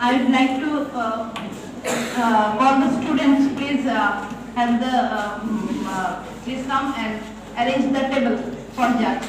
I would like to call the students. Please have the please come and arrange the table for judge.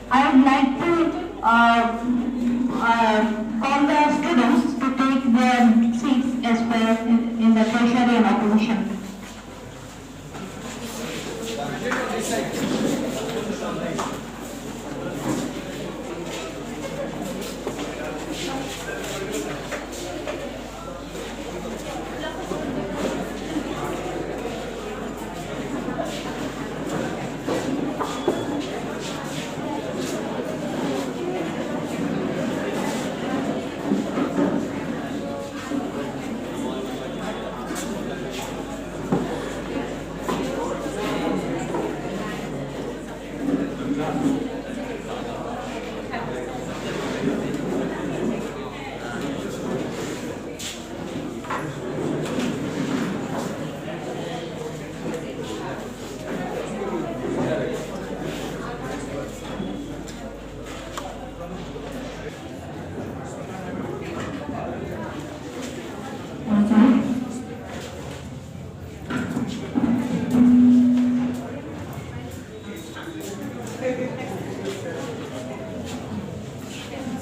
I would like to call the students to take their seats as per in the tertiary and opposition.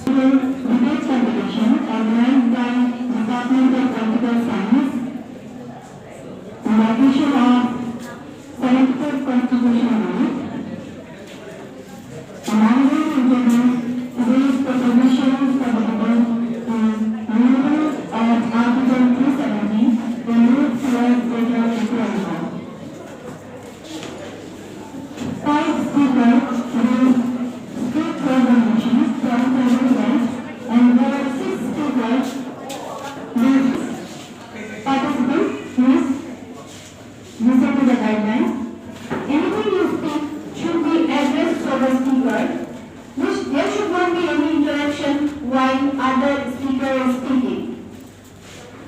Debate competition organized by Department of Political Science on the occasion of 74th Constitutional Day. And I will introduce today's proposition for the debate is removal of Article 370, the move towards greater equality. 5 speakers will speak for the motions from the bench, and there are 6 speakers. Participants, please listen to the guidelines. Anything you speak should be addressed to the speaker. There should not be any interaction while other speaker is speaking.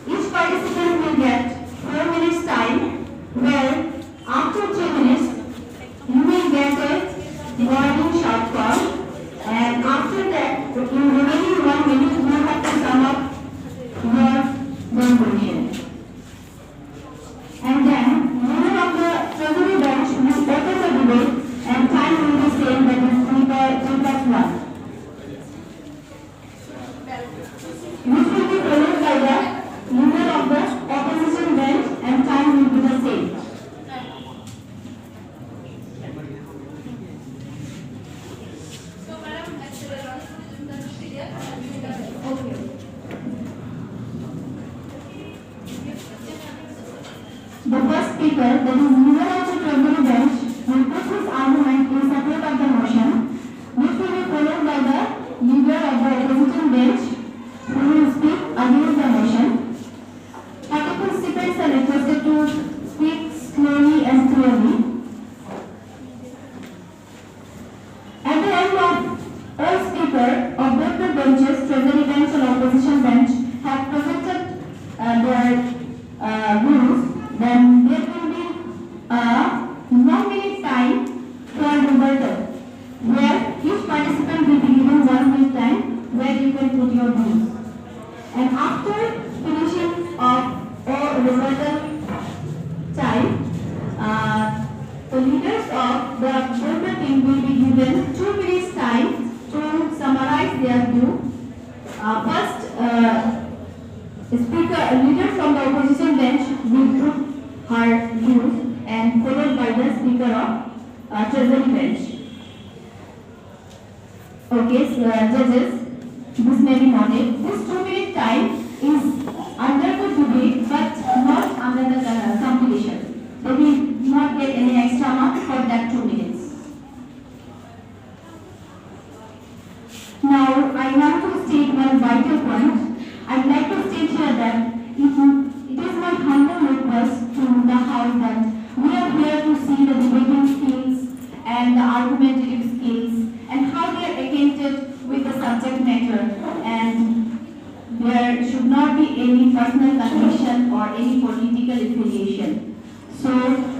Each participant will get 4 minutes time, where after 3 minutes you will get a warning short call, and after that, in remaining 1 minute, you have to sum up your conclusion. And then, member of the treasury bench will open the debate, and time will be same, that is 3 plus 1. Which will be followed by the member of the opposition bench, and time will be the same. The first speaker, that is leader of the treasury bench, will put his argument in support of the motion, which will be followed by the leader of the opposition bench, who will speak against the motion. Participants are requested to speak slowly and clearly. At the end of all speakers of both the benches, treasury bench and opposition bench, have presented their views, then there will be a 1 minute time for rebuttal, where each participant will be given 1 minute time where you can put your views. And after finishing of all rebuttal time, the leaders of the voter team will be given 2 minutes time to summarize their view. First, leader from the opposition bench will put her views and followed by the speaker of treasury bench. Okay, so, judges, this may be noted. This 2-minute time is under the debate but not under the competition. They will not get any extra mark for that 2 minutes. Now, I want to state one vital point. I'd like to state here that it is my humble request to the House that we are here to see the debating skills and the argumentative skills and how they are acquainted with the subject matter, and there should not be any personal connection or any political affiliation. So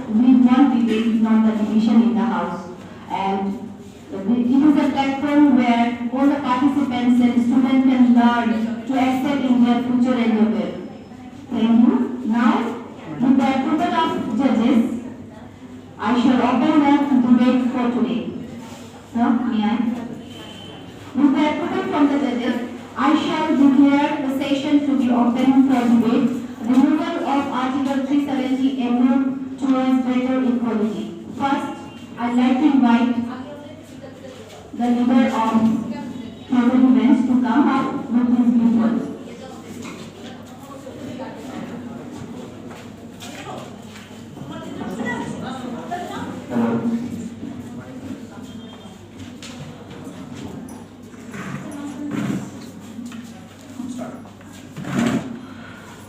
we want debate, not the division in the House. And it is a platform where all the participants and students can learn to excel in their future endeavor. Thank you. Now, with the approval of judges, I shall open the debate for today. Sir, may I? With the approval from the judges, I shall declare the session to be open for debate. Removal of Article 370 a move towards greater equality. First, I'd like to invite the leader of treasury bench to come up with his views.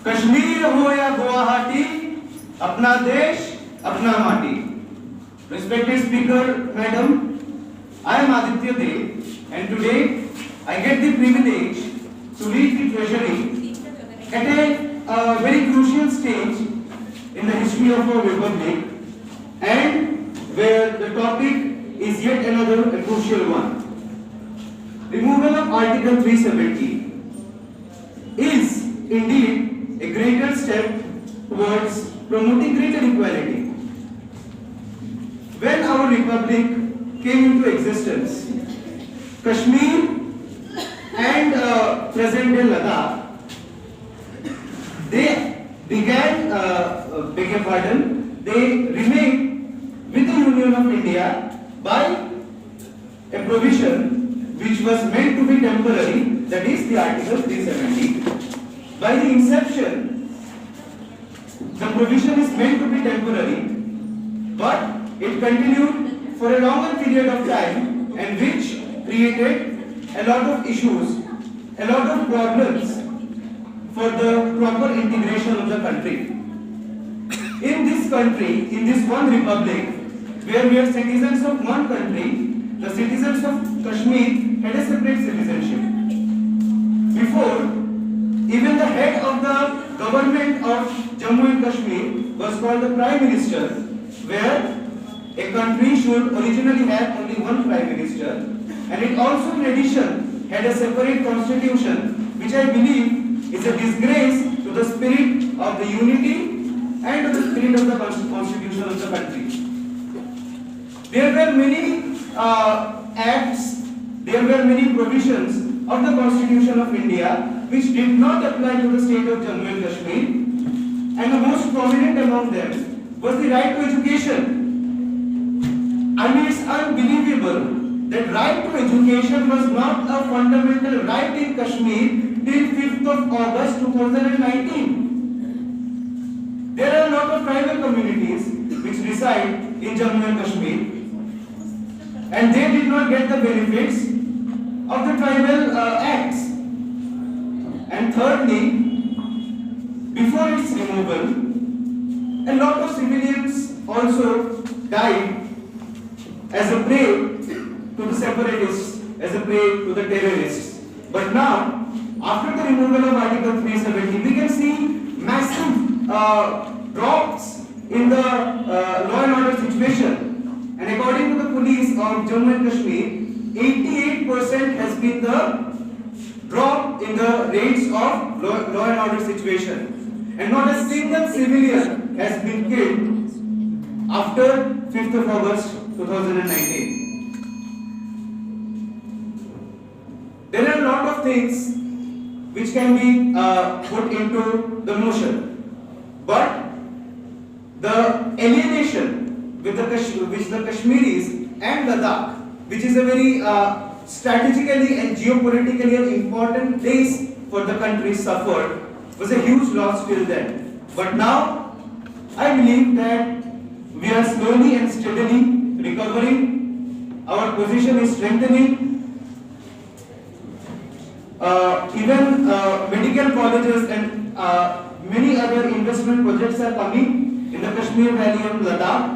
Kashmir हो या गुवाहाटी, अपना देश अपना माटी. Respected Speaker, Madam, I am Aditya Dev, and today I get the privilege to lead the Treasury at a very crucial stage in the history of our Republic, and where the topic is yet another crucial one. Removal of Article 370 is indeed a greater step towards promoting greater equality. When our republic came into existence, Kashmir and present-day Ladakh, they began, beg your pardon, they remained with the Union of India by a provision which was meant to be temporary, that is the Article 370. By the inception, the provision is meant to be temporary, but it continued for a longer period of time, and which created a lot of issues, a lot of problems for the proper integration of the country. In this country, in this one republic, where we are citizens of one country, the citizens of Kashmir had a separate citizenship. Before, even the head of the government of Jammu and Kashmir was called the Prime Minister, where a country should originally have only one Prime Minister, and it also in addition had a separate constitution, which I believe is a disgrace to the spirit of the unity and to the spirit of the constitution of the country. There were many acts, there were many provisions of the Constitution of India which did not apply to the state of Jammu and Kashmir, and the most prominent among them was the right to education. I mean, it's unbelievable that right to education was not a fundamental right in Kashmir till 5th of August 2019. There are a lot of tribal communities which reside in Jammu and Kashmir, and they did not get the benefits of the tribal acts. And thirdly, before its removal, a lot of civilians also died as a prey to the separatists, as a prey to the terrorists. But now, after the removal of Article 370, we can see massive drops in the law and order situation. And according to the police of Jammu and Kashmir, 88% has been the drop in the rates of law and order situation, and not a single civilian has been killed after 5th of August 2019. lot of things which can be put into the motion, but the alienation with which the Kashmiris and Ladakh, which is a very strategically and geopolitically important place for the country, suffered, was a huge loss till then. But now, I believe that we are slowly and steadily recovering. Our position is strengthening. Even medical colleges and many other investment projects are coming in the Kashmir Valley and Ladakh.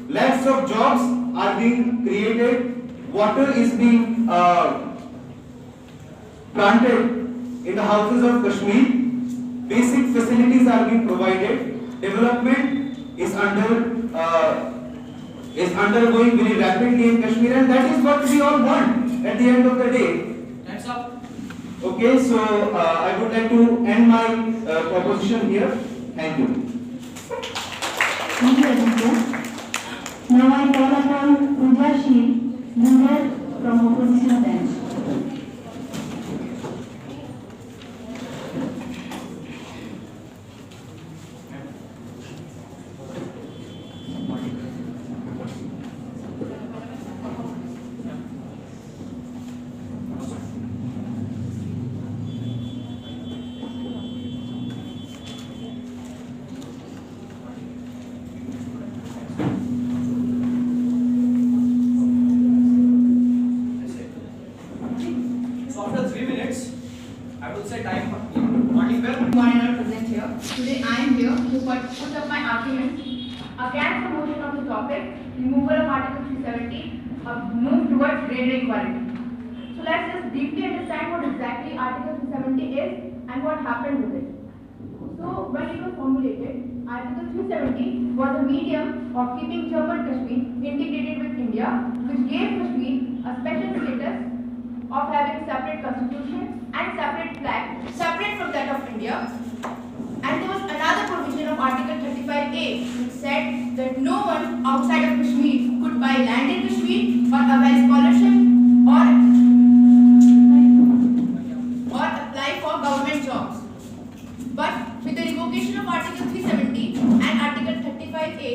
Lakhs of jobs are being created. Water is being planted in the houses of Kashmir. Basic facilities are being provided. Development is undergoing very rapidly in Kashmir, and that is what we all want at the end of the day. That's all. Okay, so I would like to end my proposition here. Thank you. Thank you, Aditya. Now I call upon Pooja Sheel, leader from opposition bench. So after 3 minutes, I will say time not even. Foreigner present here. Today I am here to put up my argument against the motion of the topic, removal of Article 370, a move towards gender equality. So let's just deeply understand what exactly Article 370 is and what happened with it. So when it was formulated, Article 370 was a medium of keeping Jammu and Kashmir integrated with India, which gave Kashmir a special status of having separate constitution and separate flag, separate from that of India. And there was another provision of Article 35A, which said that no one outside of Kashmir could buy land in Kashmir or avail scholarship or apply for government jobs. But with the revocation of Article 370 and Article 35A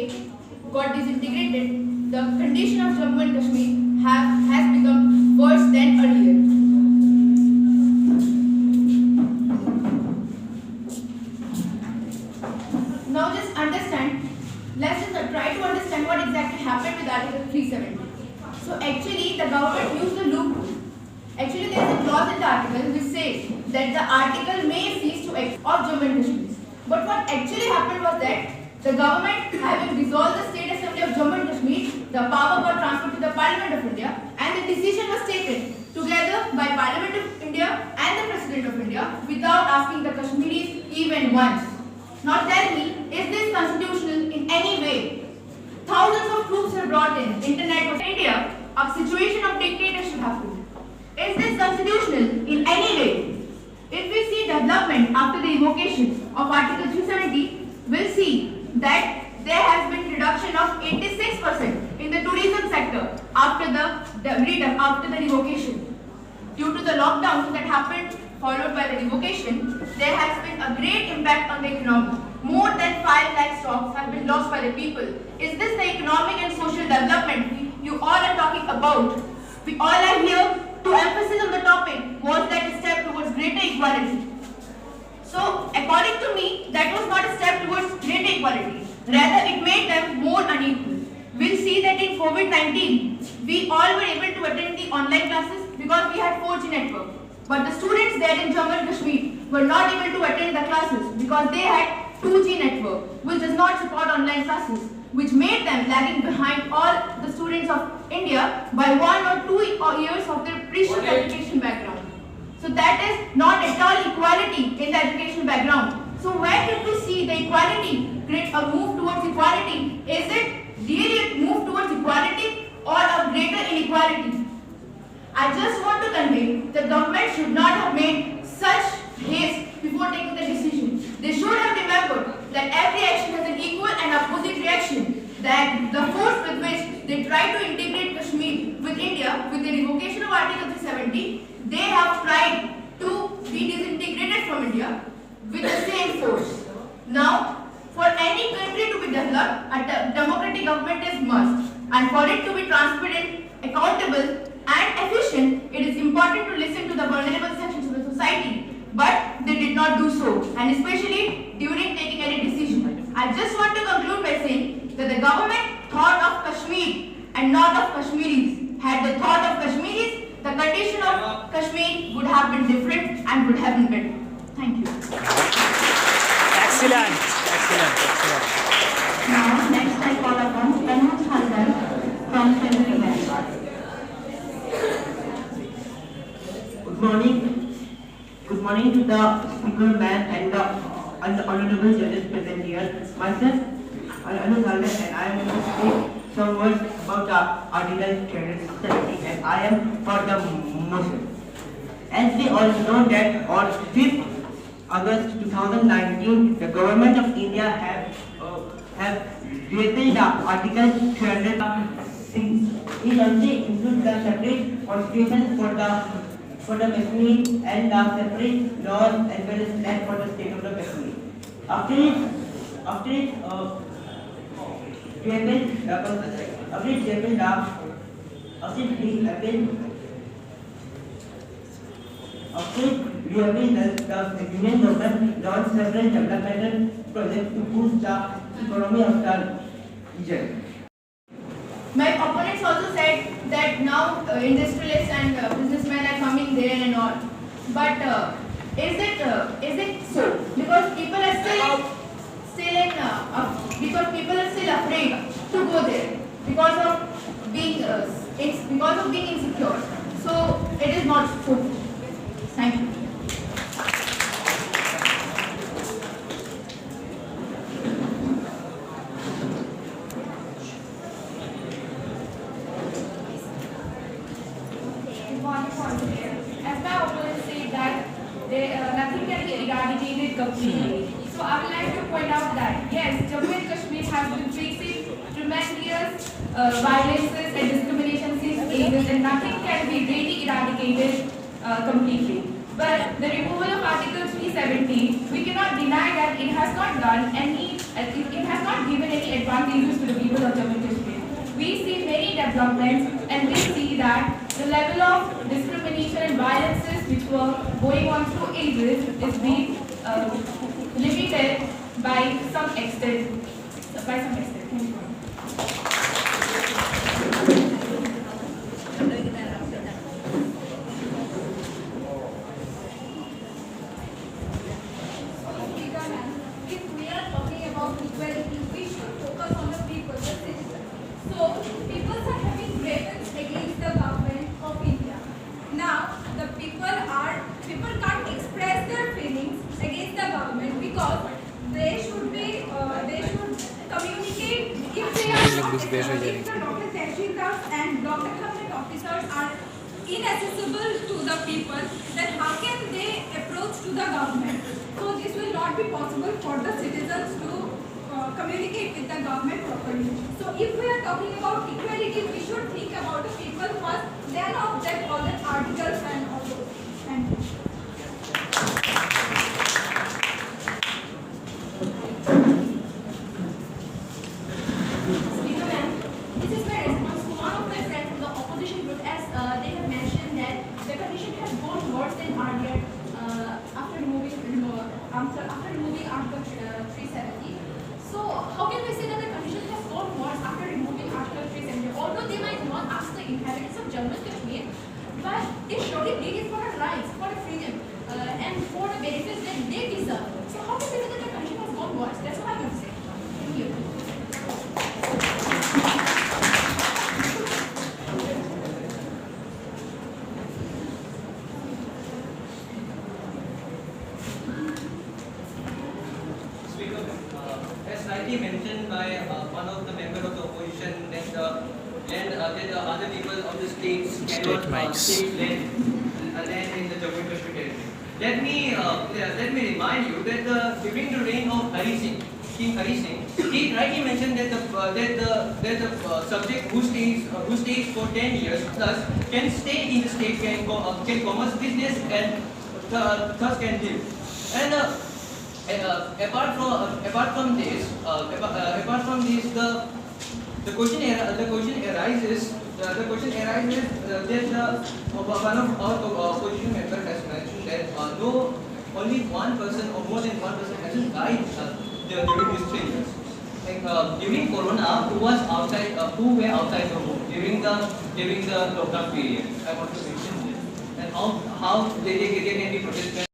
got disintegrated, the condition of Jammu and Kashmir has become worse than earlier. Now just understand, let's just try to understand what exactly happened with Article 370. So actually the government used a loophole. Actually there is a clause in the article which says that the article may cease to exist of Jammu and Kashmir. But what actually happened was that the government, having dissolved the State Assembly of Jammu and Kashmir, the power got transferred to the Parliament of India, and the decision was taken together by Parliament of India and the President of India without asking the Kashmiris even once. Now tell me, is this constitutional in any way? Thousands of troops were brought in, internet was India, a situation of dictatorship happened. Is this constitutional in any way? If we see development after the revocation of Article 370, we'll see that there has been reduction of 86% in the tourism sector after the revocation. Due to the lockdowns that happened followed by the revocation, there has been a great impact on the economy. More than 5 lakh jobs have been lost by the people. Is this the economic and social development you all are talking about? We all are here to emphasize on the topic was that a step towards greater equality. So, according to me, that was not a step towards greater equality. Rather, it made them more unequal. We'll see that in COVID-19, we all were able to attend the online classes because we had 4G network. But the students there in Jammu and Kashmir were not able to attend the classes because they had 2G network, which does not support online classes, which made them lagging behind all the students of India by 1 or 2 years of their previous education background. So that is not at all equality in the education background. So where did we see the equality, a move towards equality? Is it really a move towards equality or a greater inequality? I just want to convey the government should not have made such haste before taking the decision. They should have remembered that every action has an equal and opposite reaction. That the force with which they try to integrate Kashmir with India with the revocation of Article 370, they have tried to be disintegrated from India with the same force. Now, for any country to be developed, a democratic government is must. And for it to be transparent, accountable and efficient, it is important to listen to the vulnerable sections of the society. But they did not do so, and especially during taking any decision. I just want to conclude by saying that the government thought of Kashmir and not of Kashmiris. Had they thought of Kashmiris, the condition of Kashmir would have been different and would have been better. Thank you. Excellent, excellent, excellent. Now, next I call upon Manoj Haldar from Federal Bank. Good morning. Good morning to the speaker man and the honorable judges present here. Myself, Anuj Halder, and I am going to say some words about the Article 370, and I am for the motion. As we all know that on 5th August 2019, the government of India have repealed the Article 306. It also includes the separate constitution for the Kashmir and the separate laws as well as that for the state of the Kashmir. After it the Union government launched several developmental projects to boost the economy of the region. My opponents also said that now industrialists and businessmen are coming there and all. But is it so? Because people are still afraid to go there because of being insecure. So it is not so. Thank you. As my opponents say that nothing can be eradicated completely. So I would like to point out that yes, Jammu and Kashmir has been facing tremendous violences and discrimination since ages, and nothing can be really eradicated completely. But the removal of Article 370, we cannot deny that it has not done any, it has not given any advantages to the people of Jammu and Kashmir. We see many developments, and we see that the level of discrimination and violences which were going on through ages is being limited by some extent. Thank you. If we are talking about equality, we should focus on the people, the citizens. So, people are having grievances against the government of India. Now, the people can't express their feelings against the government because they should communicate if they are if the doctor tahsildars and doctor government officers are inaccessible to the people, then how can they approach to the government? So this will not be possible for the citizens to communicate with the government properly. So if we are talking about equality, we should think about the people first, then object all the articles and all those. Thank you. Speaker ma'am, this is my response to one of my friends from the opposition group, as they have mentioned that the condition has gone worse than earlier after removing Article 370. So how can we say that the condition has gone worse after removing Article 370? Although they might not ask the inhabitants of Jammu and Kashmir, but they surely did it for our rights, for the freedom, and for the benefits that they deserve. So how can we say that the condition has gone worse? That's what I would say. Thank you. Speaker, as rightly mentioned by one of the members of the opposition, that the other people of the states cannot take land in the Jammu and Kashmir territory. Let me remind you that during the reign of Hari Singh, King Hari Singh, he rightly mentioned that the subject who stays for 10 years plus can stay in the state, can commerce business and thus can live. And apart from this, the question arises that one of our opposition member has mentioned that only one person or more than one person hasn't died during these 3 years. Like during Corona, who were outside the home during the lockdown period? I want to mention this, and how they can be protected.